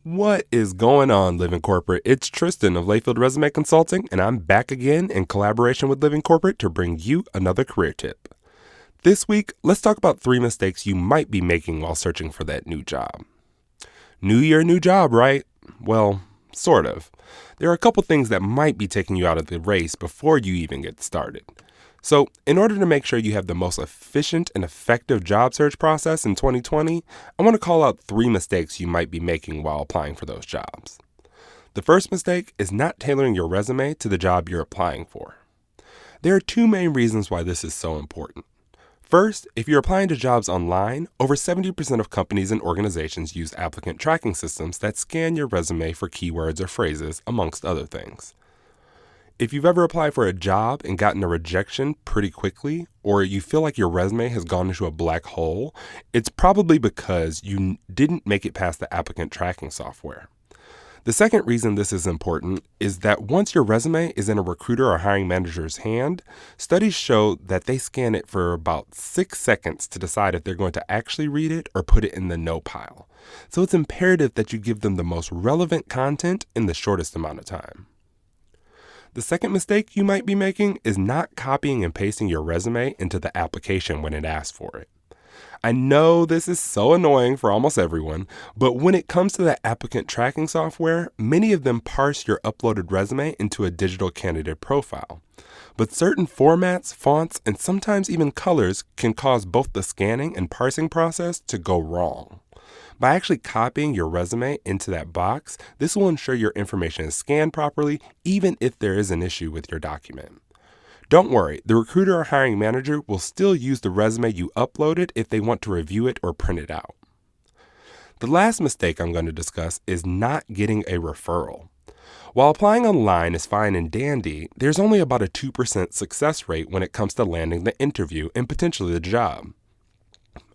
What is going on, Living Corporate? It's Tristan of Layfield Resume Consulting, and I'm back again in collaboration with Living Corporate to bring you another career tip. This week, let's talk about 3 mistakes you might be making while searching for that new job. New year, new job, right? Well, sort of. There are a couple things that might be taking you out of the race before you even get started. So, in order to make sure you have the most efficient and effective job search process in 2020, I want to call out 3 mistakes you might be making while applying for those jobs. The first mistake is not tailoring your resume to the job you're applying for. There are 2 main reasons why this is so important. First, if you're applying to jobs online, over 70% of companies and organizations use applicant tracking systems that scan your resume for keywords or phrases, amongst other things. If you've ever applied for a job and gotten a rejection pretty quickly, or you feel like your resume has gone into a black hole, it's probably because you didn't make it past the applicant tracking software. The second reason this is important is that once your resume is in a recruiter or hiring manager's hand, studies show that they scan it for about 6 seconds to decide if they're going to actually read it or put it in the no pile. So it's imperative that you give them the most relevant content in the shortest amount of time. The second mistake you might be making is not copying and pasting your resume into the application when it asks for it. I know this is so annoying for almost everyone, but when it comes to the applicant tracking software, many of them parse your uploaded resume into a digital candidate profile. But certain formats, fonts, and sometimes even colors can cause both the scanning and parsing process to go wrong. By actually copying your resume into that box, this will ensure your information is scanned properly, even if there is an issue with your document. Don't worry, the recruiter or hiring manager will still use the resume you uploaded if they want to review it or print it out. The last mistake I'm going to discuss is not getting a referral. While applying online is fine and dandy, there's only about a 2% success rate when it comes to landing the interview and potentially the job.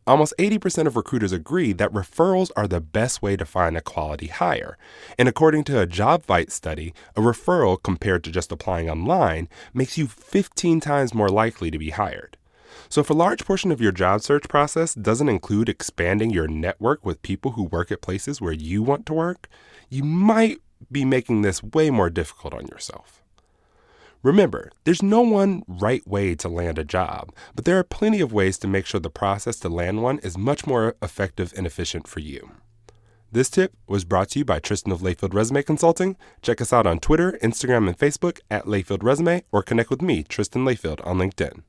Almost 80% of recruiters agree that referrals are the best way to find a quality hire. And according to a JobVite study, a referral compared to just applying online makes you 15 times more likely to be hired. So if a large portion of your job search process doesn't include expanding your network with people who work at places where you want to work, you might be making this way more difficult on yourself. Remember, there's no one right way to land a job, but there are plenty of ways to make sure the process to land one is much more effective and efficient for you. This tip was brought to you by Tristan of Layfield Resume Consulting. Check us out on Twitter, Instagram, and Facebook at Layfield Resume, or connect with me, Tristan Layfield, on LinkedIn.